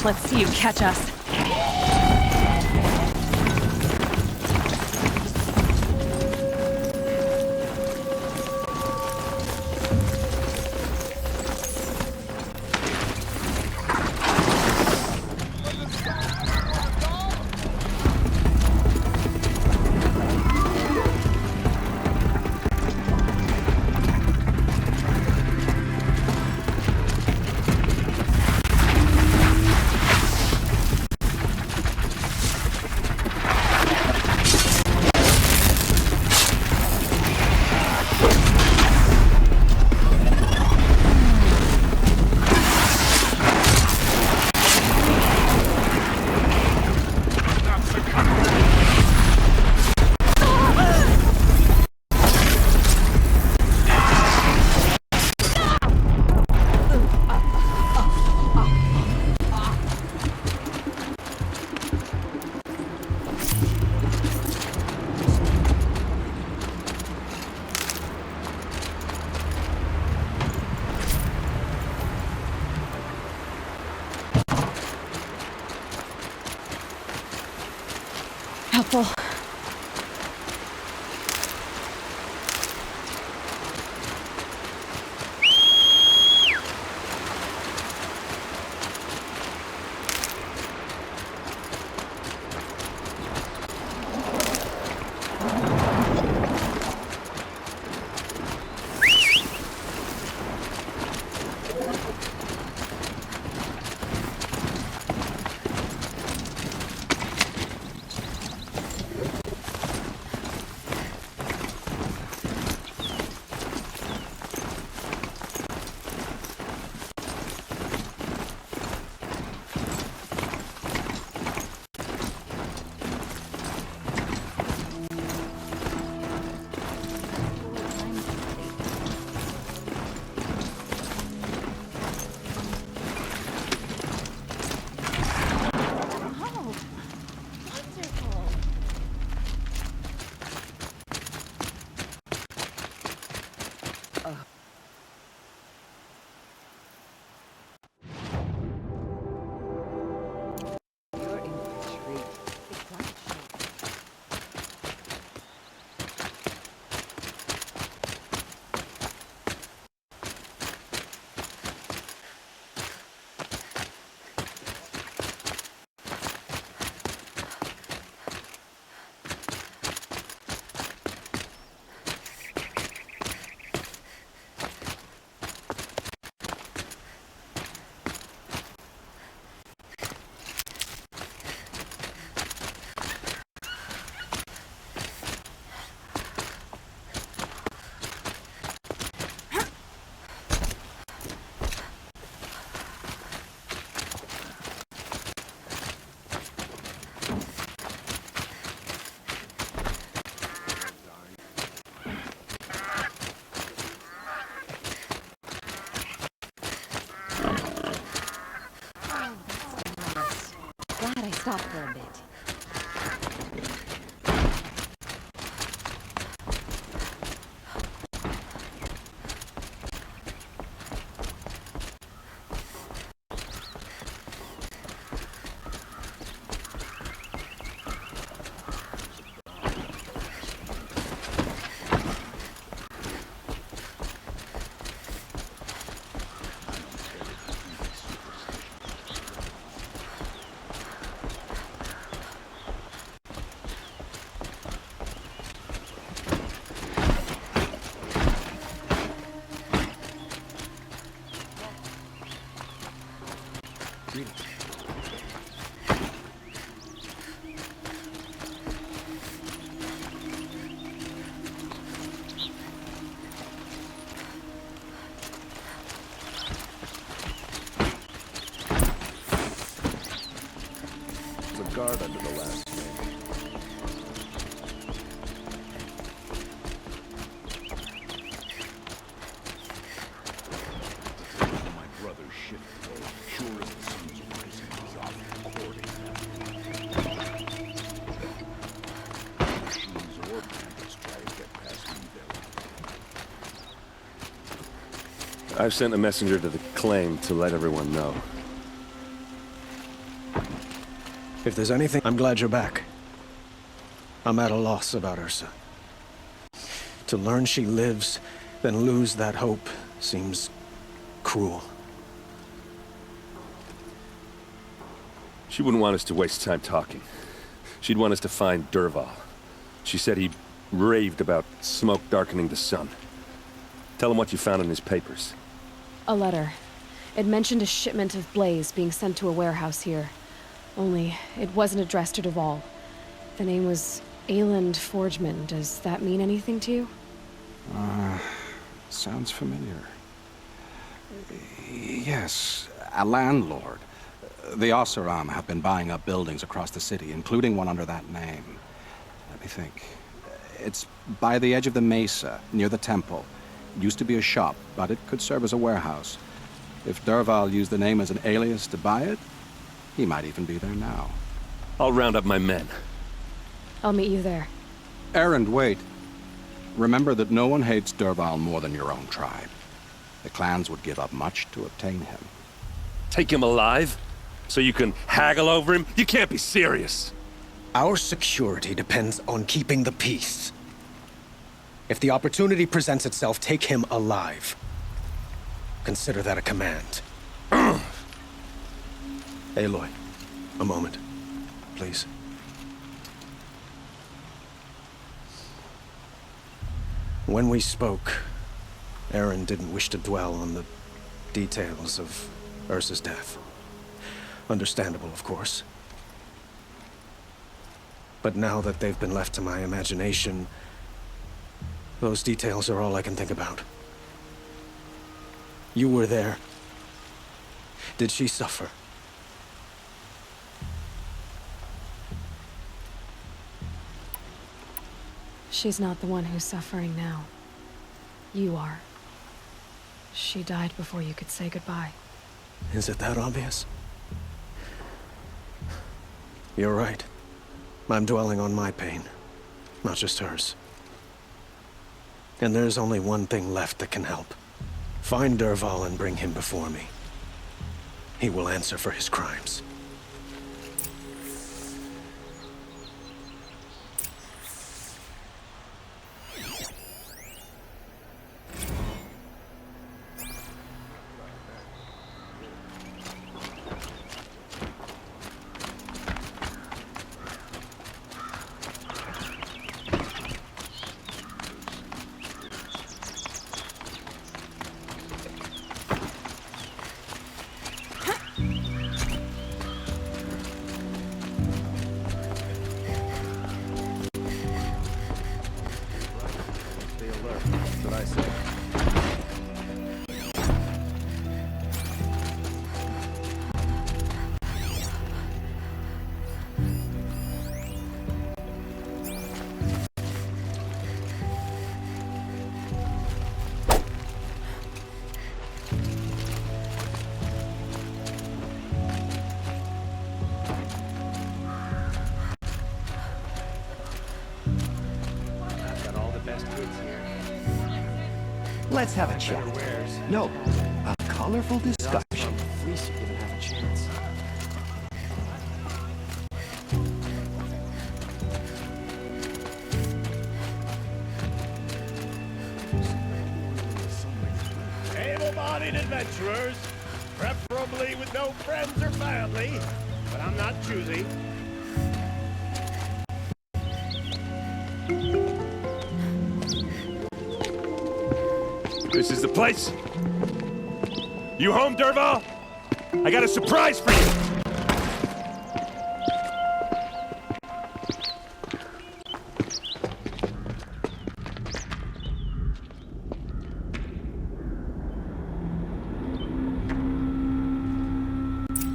Let's see you catch us. Helpful. Stop for a bit. Guard under the last name. My brother's ship, though, sure as the sun's rising, he's off recording machines or bandits try to get past me there. I've sent a messenger to the claim to let everyone know. If there's anything, I'm glad you're back. I'm at a loss about Ursa. To learn she lives, then lose that hope, seems cruel. She wouldn't want us to waste time talking. She'd want us to find Dervahl. She said he raved about smoke darkening the sun. Tell him what you found in his papers. A letter. It mentioned a shipment of blaze being sent to a warehouse here. Only, it wasn't addressed to Dayal. The name was Ayland Forgeman. Does that mean anything to you? Sounds familiar. Yes, a landlord. The Oseram have been buying up buildings across the city, including one under that name. Let me think. It's by the edge of the mesa, near the temple. It used to be a shop, but it could serve as a warehouse. If Dervahl used the name as an alias to buy it, he might even be there now. I'll round up my men. I'll meet you there. Erend, wait. Remember that no one hates Dervahl more than your own tribe. The clans would give up much to obtain him. Take him alive? So you can haggle over him? You can't be serious. Our security depends on keeping the peace. If the opportunity presents itself, take him alive. Consider that a command. Aloy, a moment, please. When we spoke, Erend didn't wish to dwell on the details of Ursa's death. Understandable, of course. But now that they've been left to my imagination, those details are all I can think about. You were there. Did she suffer? She's not the one who's suffering now. You are. She died before you could say goodbye. Is it that obvious? You're right. I'm dwelling on my pain, not just hers. And there's only one thing left that can help. Find Dervahl and bring him before me. He will answer for his crimes. Let's have a chat. No, a colorful discussion. Able-bodied adventurers, preferably with no friends or family, but I'm not choosy. This is the place. You home, Dervahl? I got a surprise for you.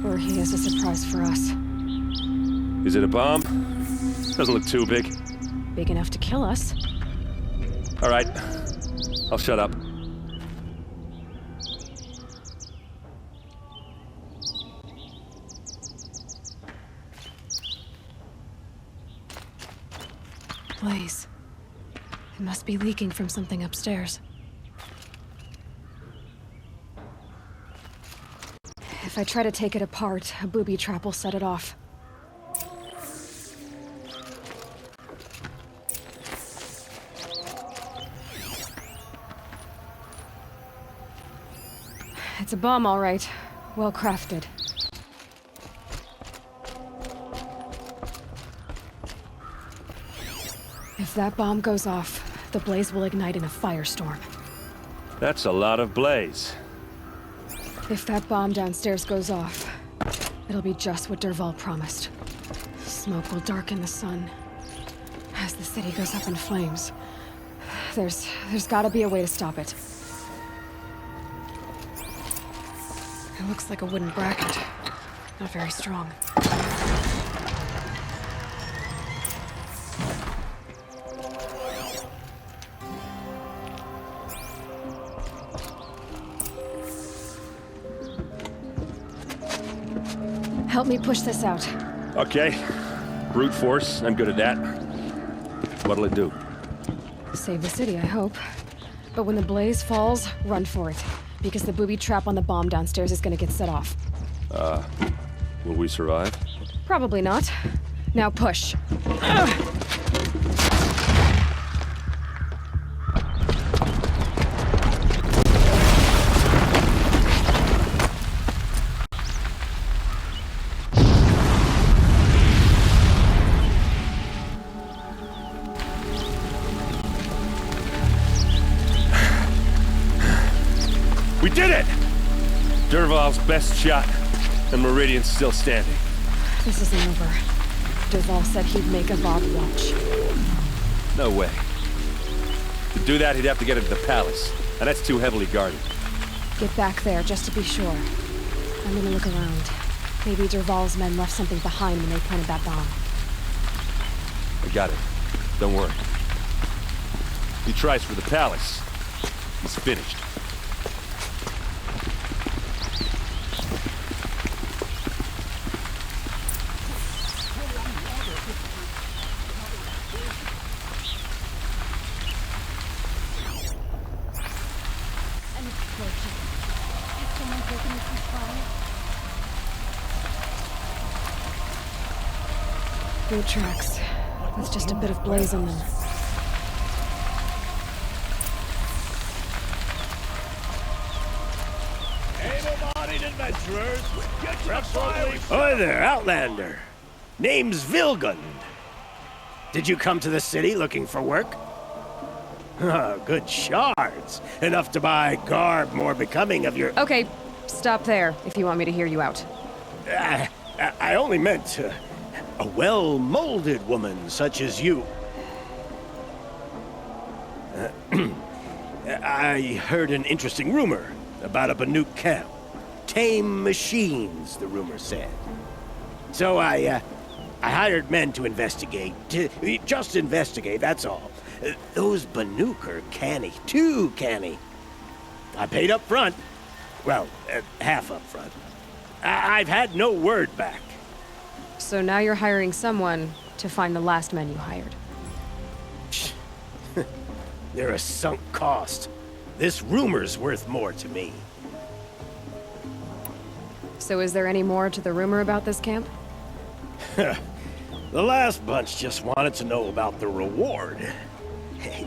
Or he has a surprise for us. Is it a bomb? Doesn't look too big. Big enough to kill us. All right, I'll shut up. Blaze. It must be leaking from something upstairs. If I try to take it apart, a booby trap will set it off. It's a bomb, all right. Well crafted. If that bomb goes off, the blaze will ignite in a firestorm. That's a lot of blaze. If that bomb downstairs goes off, it'll be just what Dervahl promised. Smoke will darken the sun. As the city goes up in flames, there's gotta be a way to stop it. It looks like a wooden bracket. Not very strong. Help me push this out. Okay. Brute force, I'm good at that. What'll it do? Save the city, I hope. But when the blaze falls, run for it. Because the booby trap on the bomb downstairs is gonna get set off. Will we survive? Probably not. Now push. We did it! Dervahl's best shot, and Meridian's still standing. This isn't over. Dayal said he'd make a Vob watch. No way. To do that, he'd have to get into the palace, and that's too heavily guarded. Get back there, just to be sure. I'm gonna look around. Maybe Dervahl's men left something behind when they planted that bomb. I got it. Don't worry. He tries for the palace. He's finished. Boot tracks. With just a bit of blaze on them. Able-bodied adventurers, get your fire. Hi there, Outlander. Name's Vilgund. Did you come to the city looking for work? Good shards. Enough to buy garb more becoming of your... Okay, stop there, if you want me to hear you out. I only meant a well-molded woman such as you. I heard an interesting rumor about a Banuk camp. Tame machines, the rumor said. So I hired men to investigate. Just investigate, that's all. Those Banuk are canny, too canny. I paid up front. Well, half up front. I've had no word back. So now you're hiring someone to find the last men you hired. They're a sunk cost. This rumor's worth more to me. So is there any more to the rumor about this camp? The last bunch just wanted to know about the reward.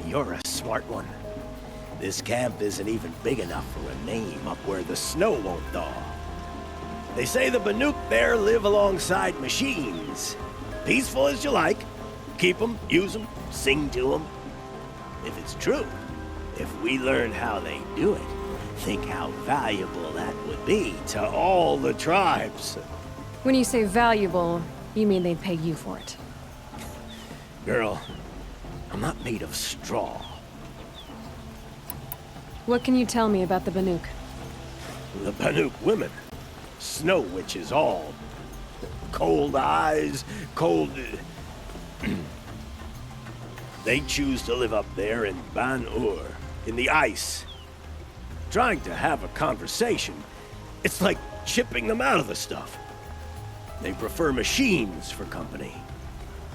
You're a smart one. This camp isn't even big enough for a name up where the snow won't thaw. They say the Banuk there live alongside machines. Peaceful as you like. Keep them, use them, sing to them. If it's true, if we learn how they do it, think how valuable that would be to all the tribes. When you say valuable, you mean they'd pay you for it. Girl, I'm not made of straw. What can you tell me about the Banuk? The Banuk women. Snow witches all. Cold eyes, cold... They choose to live up there in Ban-Ur, in the ice. Trying to have a conversation, it's like chipping them out of the stuff. They prefer machines for company.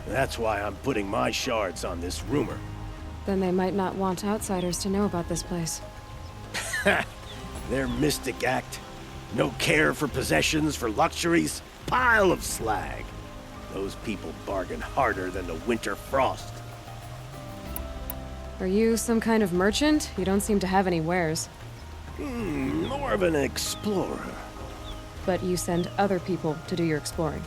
That's why I'm putting my shards on this rumor. Then they might not want outsiders to know about this place. Their mystic act. No care for possessions, for luxuries. Pile of slag. Those people bargain harder than the winter frost. Are you some kind of merchant? You don't seem to have any wares. More of an explorer. But you send other people to do your exploring.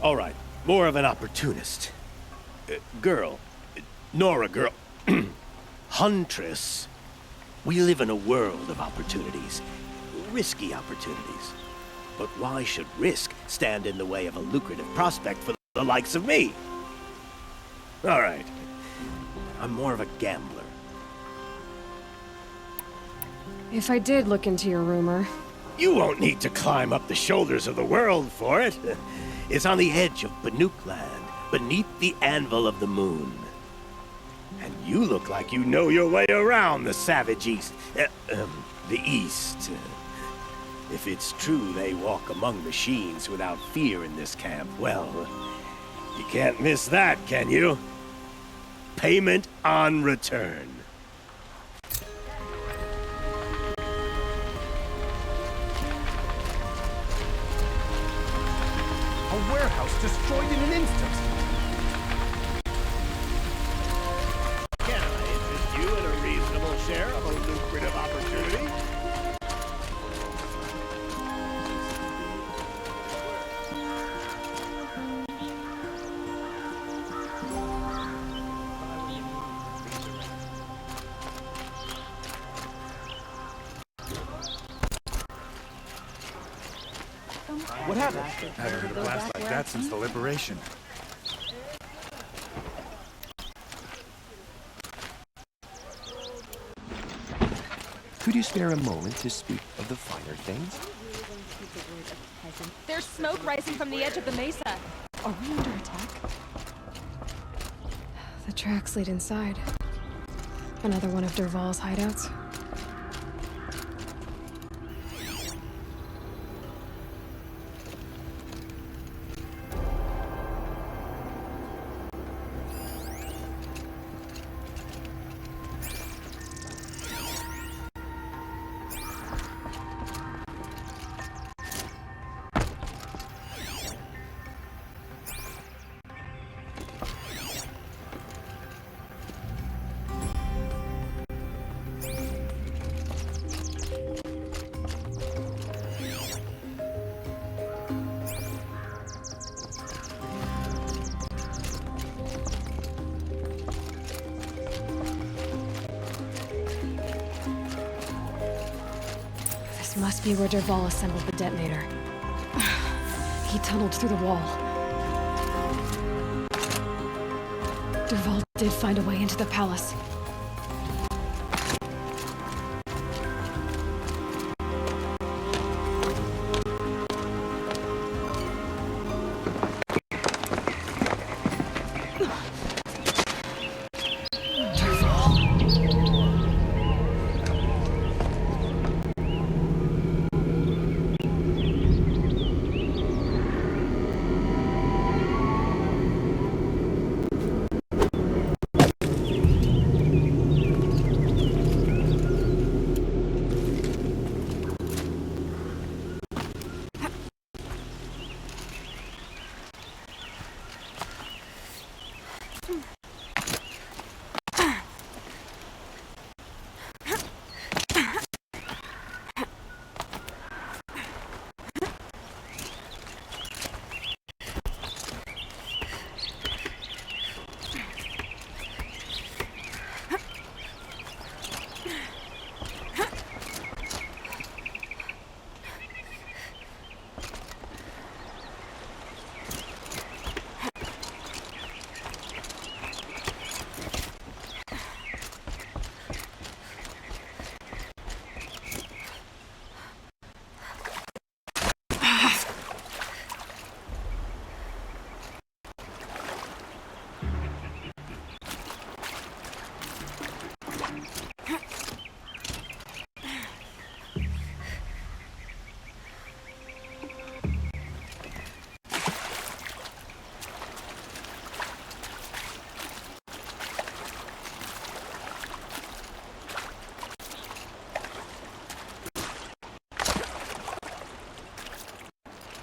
All right, more of an opportunist. Girl. Nora, girl. Huntress. We live in a world of opportunities. Risky opportunities. But why should risk stand in the way of a lucrative prospect for the likes of me? All right. I'm more of a gambler. If I did look into your rumor... You won't need to climb up the shoulders of the world for it. It's on the edge of Banuk land, beneath the anvil of the moon. And you look like you know your way around the savage east. The east. If it's true they walk among machines without fear in this camp, well, you can't miss that, can you? Payment on return. A warehouse destroyed in an instant. Can I interest you in a reasonable share of a lucrative opportunity? What happened? Haven't heard a blast like that since the liberation. Could you spare a moment to speak of the finer things? There's smoke rising from the edge of the mesa. Are we under attack? The tracks lead inside. Another one of Dervahl's hideouts. This must be where Dervahl assembled the detonator. He tunneled through the wall. Dervahl did find a way into the palace.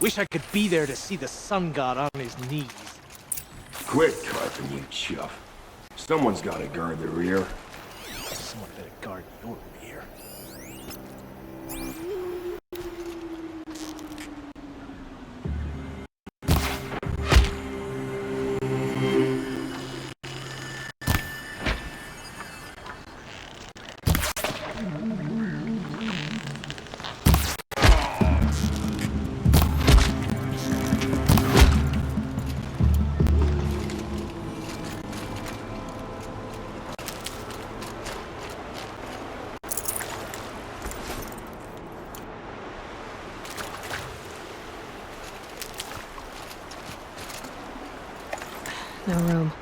Wish I could be there to see the sun god on his knees. Quit carping, you chuff. Someone's gotta guard the rear. Someone better guard your rear. No room.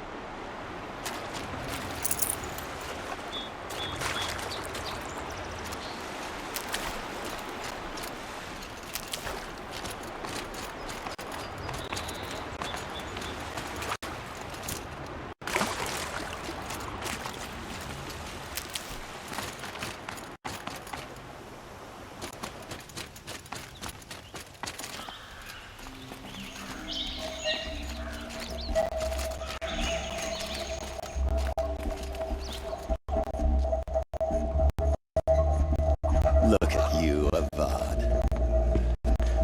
Look at you, Avad.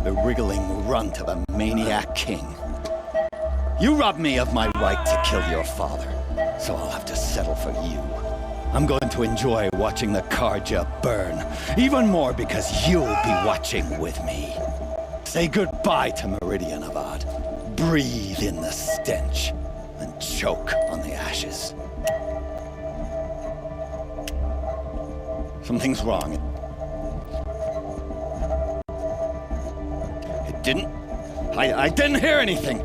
The wriggling runt of a maniac king. You robbed me of my right to kill your father, so I'll have to settle for you. I'm going to enjoy watching the Karja burn, even more because you'll be watching with me. Say goodbye to Meridian, Avad. Breathe in the stench, and choke on the ashes. Something's wrong. I didn't hear anything.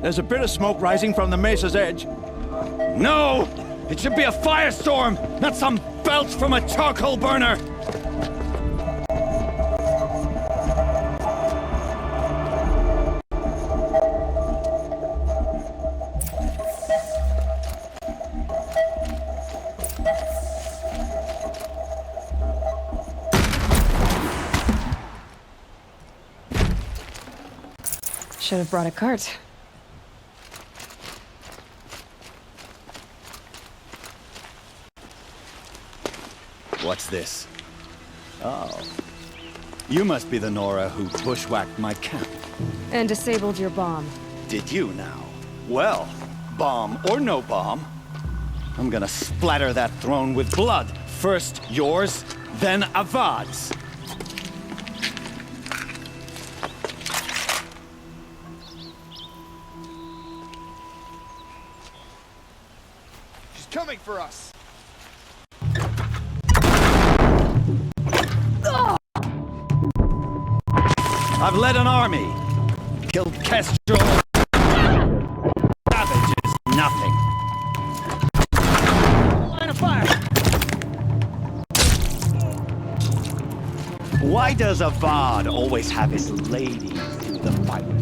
There's a bit of smoke rising from the mesa's edge. No! It should be a firestorm, not some belch from a charcoal burner! Should have brought a cart. What's this? Oh. You must be the Nora who bushwhacked my camp. And disabled your bomb. Did you now? Well, bomb or no bomb, I'm gonna splatter that throne with blood. First yours, then Avad's. She's coming for us. I've led an army. Killed Kestrel. Savage is nothing. Line of fire. Why does Avad always have his ladies do the fighting?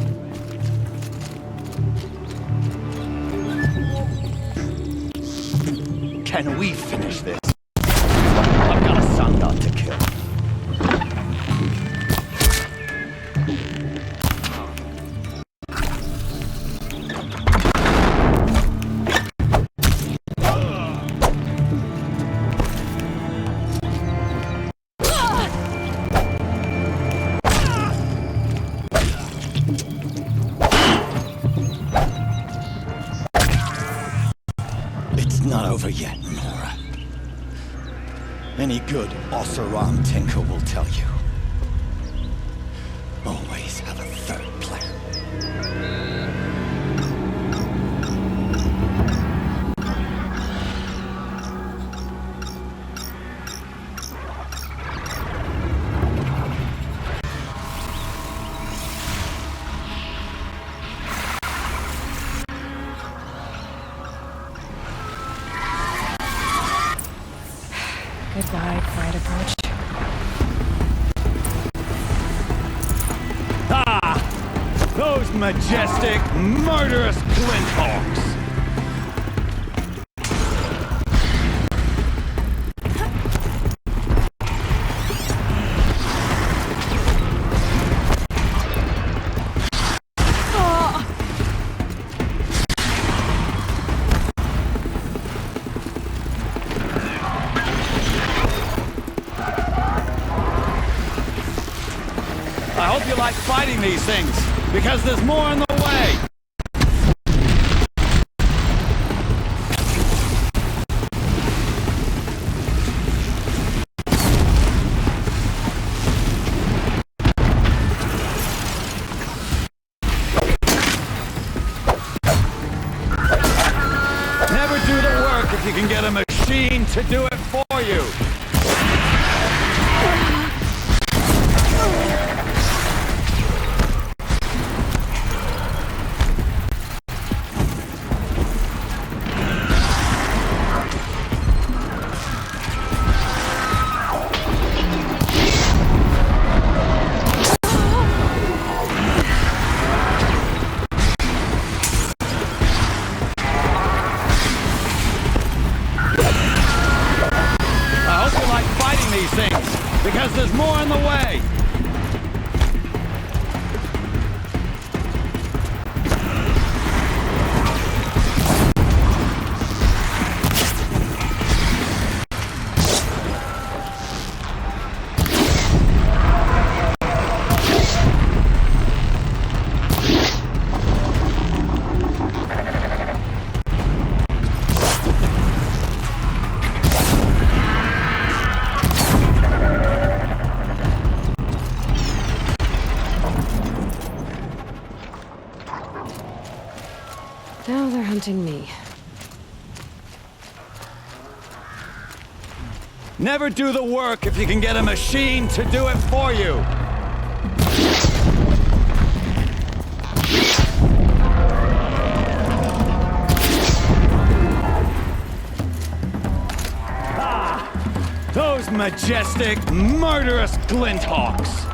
Can we finish this? I've got a sun god to kill. It's not over yet, Nora. Any good Oseram tinker will tell you. Always have a third plan. Goodbye, quiet approach. Ah! Those majestic, murderous glinthawks! I hope you like fighting these things, because there's more on the way! Never do the work if you can get a machine to do it for you! hunting me. Never do the work if you can get a machine to do it for you. Those majestic, murderous glinthawks!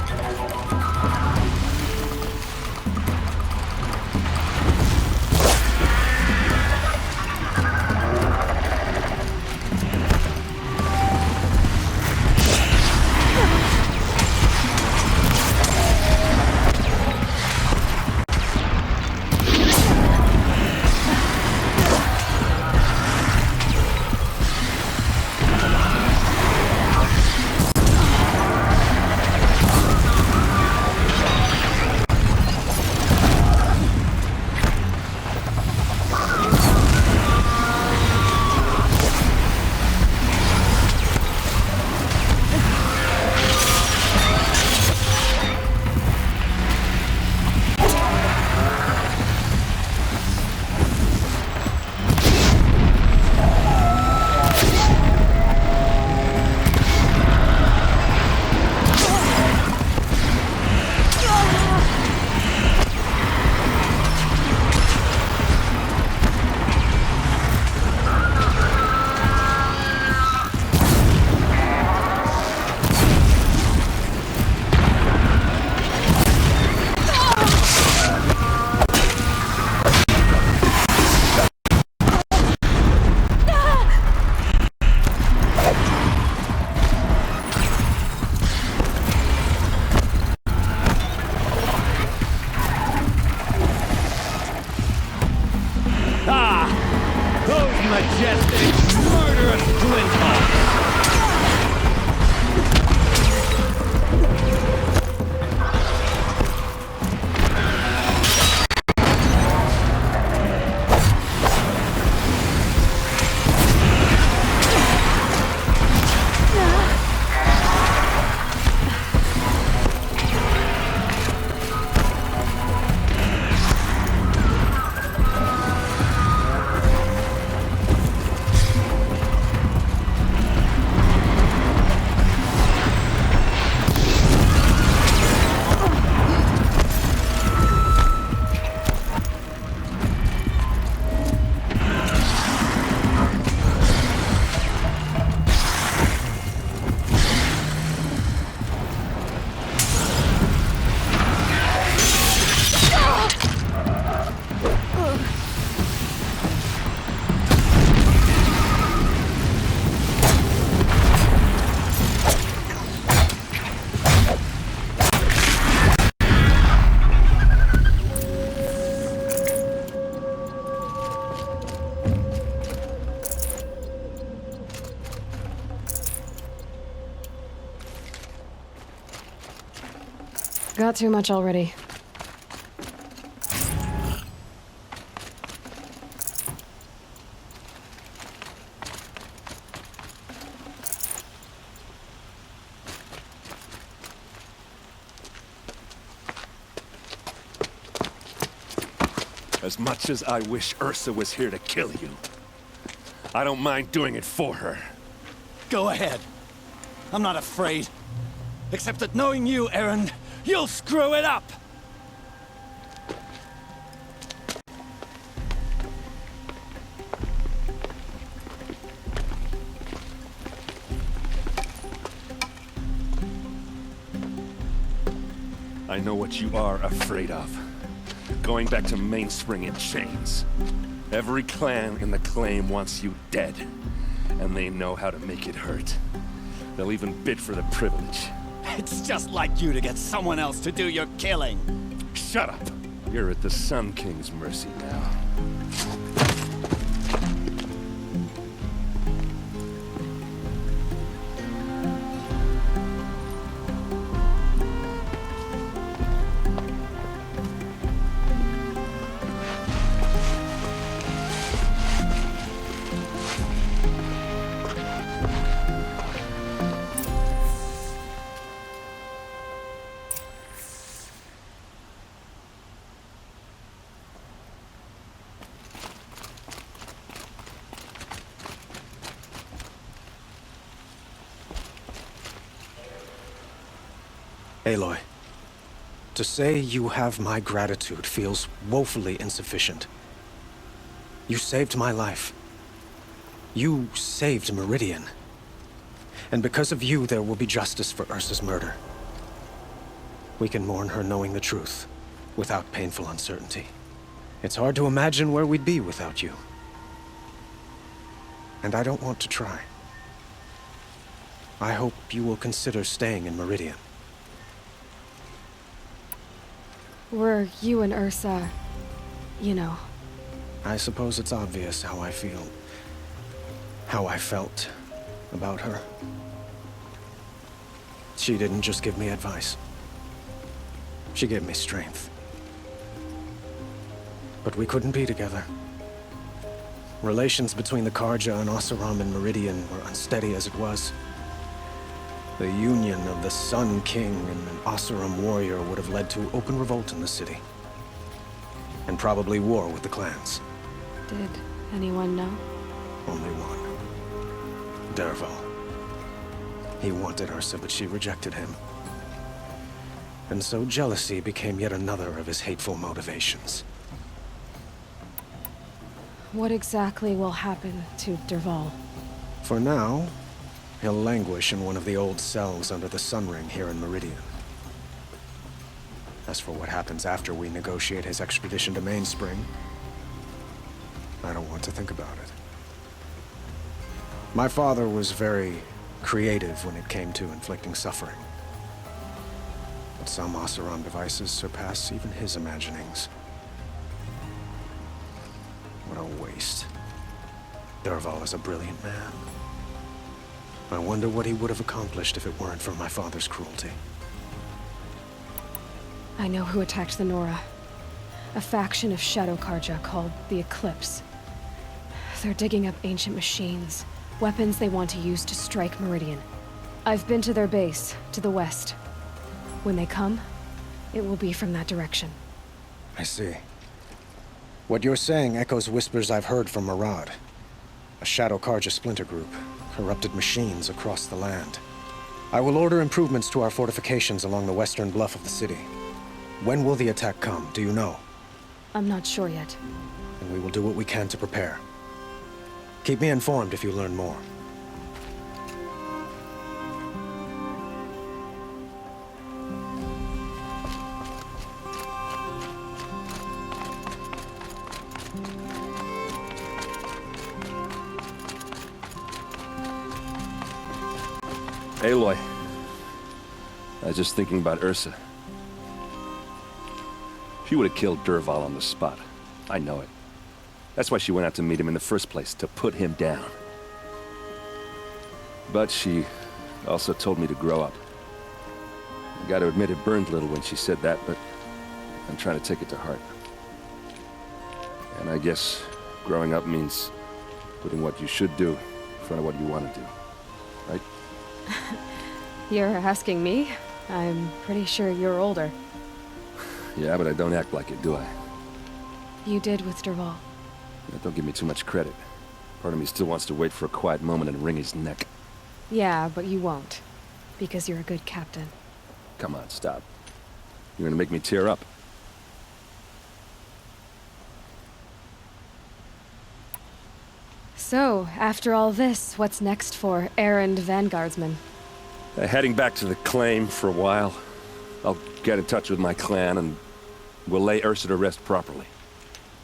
Got too much already. As much as I wish Ursa was here to kill you, I don't mind doing it for her. Go ahead. I'm not afraid. Except that knowing you, Aaron, you'll screw it up! I know what you are afraid of. Going back to Mainspring in chains. Every clan in the claim wants you dead. And they know how to make it hurt. They'll even bid for the privilege. It's just like you to get someone else to do your killing. Shut up! You're at the Sun King's mercy now. Aloy, to say you have my gratitude feels woefully insufficient. You saved my life. You saved Meridian. And because of you, there will be justice for Ursa's murder. We can mourn her knowing the truth, without painful uncertainty. It's hard to imagine where we'd be without you. And I don't want to try. I hope you will consider staying in Meridian. Were you and Ursa, you know... I suppose it's obvious how I feel. How I felt about her. She didn't just give me advice. She gave me strength. But we couldn't be together. Relations between the Karja and Oseram and Meridian were unsteady as it was. The union of the Sun King and an Oseram warrior would have led to open revolt in the city. And probably war with the clans. Did anyone know? Only one. Dervahl. He wanted Ursa, but she rejected him. And so jealousy became yet another of his hateful motivations. What exactly will happen to Dervahl? For now, he'll languish in one of the old cells under the Sun Ring here in Meridian. As for what happens after we negotiate his extradition to Mainspring, I don't want to think about it. My father was very creative when it came to inflicting suffering. But some Oseram devices surpass even his imaginings. What a waste. Dervahl is a brilliant man. I wonder what he would have accomplished if it weren't for my father's cruelty. I know who attacked the Nora. A faction of Shadow Karja called the Eclipse. They're digging up ancient machines, weapons they want to use to strike Meridian. I've been to their base, to the west. When they come, it will be from that direction. I see. What you're saying echoes whispers I've heard from Murad. A Shadow Karja splinter group, corrupted machines across the land. I will order improvements to our fortifications along the western bluff of the city. When will the attack come, do you know? I'm not sure yet. And we will do what we can to prepare. Keep me informed if you learn more. Aloy. I was just thinking about Ursa. She would have killed Dervahl on the spot. I know it. That's why she went out to meet him in the first place, to put him down. But she also told me to grow up. I gotta admit it burned a little when she said that, but I'm trying to take it to heart. And I guess growing up means putting what you should do in front of what you want to do. Right? You're asking me? I'm pretty sure you're older. Yeah, but I don't act like it, do I? You did with Dervahl. Yeah, don't give me too much credit. Part of me still wants to wait for a quiet moment and wring his neck. Yeah, but you won't. Because you're a good captain. Come on, stop. You're gonna make me tear up. So, after all this, what's next for errand vanguardsman? Heading back to the claim for a while. I'll get in touch with my clan and we'll lay Ursa to rest properly.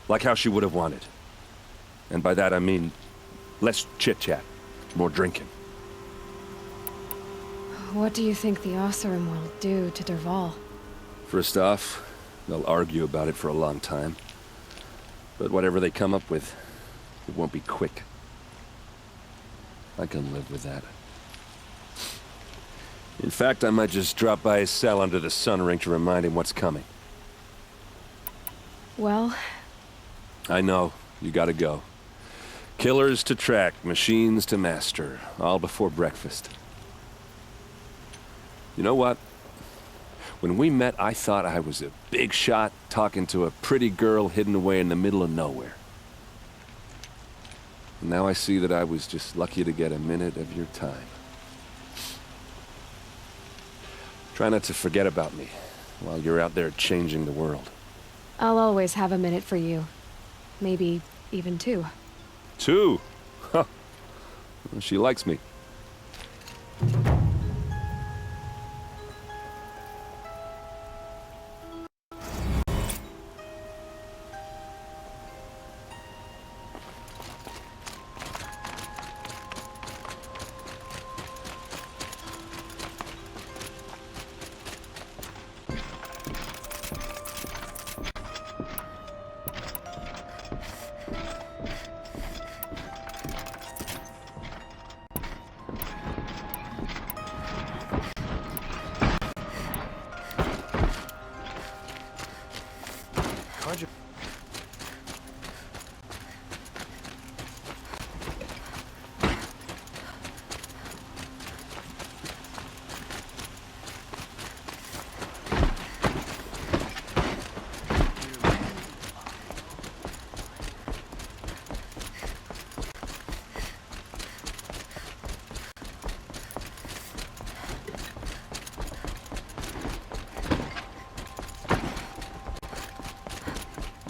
Like how she would have wanted. And by that I mean less chit-chat, more drinking. What do you think the Oseram will do to Dervahl? First off, they'll argue about it for a long time. But whatever they come up with, it won't be quick. I can live with that. In fact, I might just drop by his cell under the Sun Ring to remind him what's coming. Well... I know. You gotta go. Killers to track, machines to master. All before breakfast. You know what? When we met, I thought I was a big shot talking to a pretty girl hidden away in the middle of nowhere. And now I see that I was just lucky to get a minute of your time. Try not to forget about me while you're out there changing the world. I'll always have a minute for you. Maybe even two. Two? Huh. She likes me.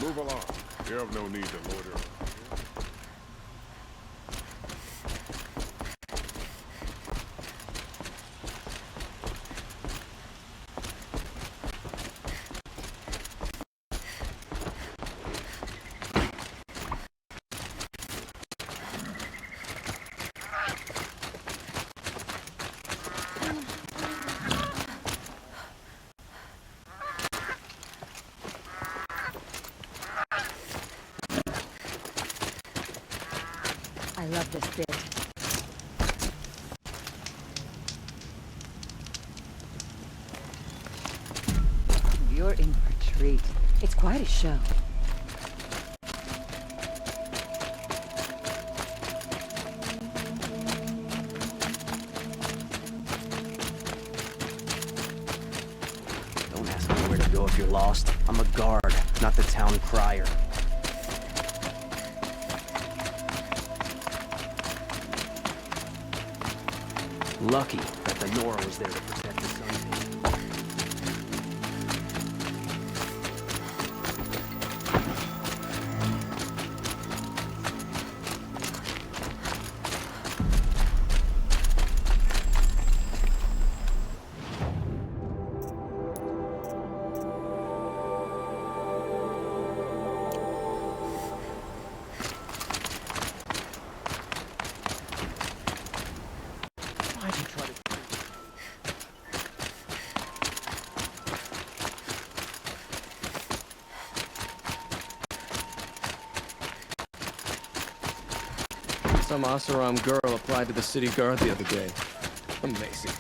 Move along. You have no need to loiter. I love this bit. You're in for a treat. It's quite a show. Don't ask me where to go if you're lost. I'm a guard, not the town crier. Lucky that the Nora was there to protect the sun. Some Oseram girl applied to the city guard the other day. Amazing.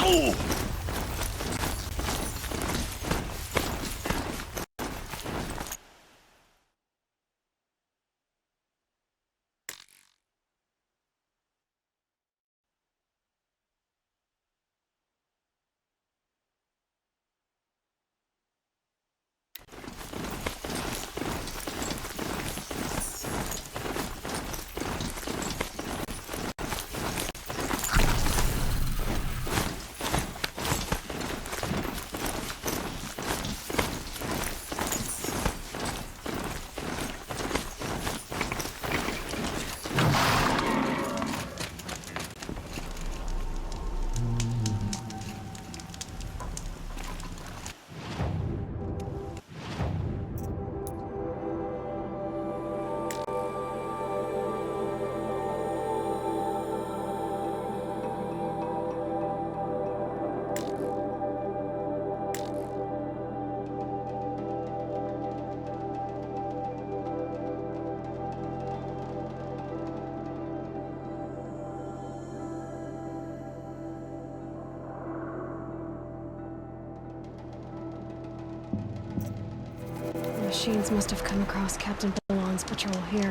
The machines must have come across Captain Ballon's patrol here.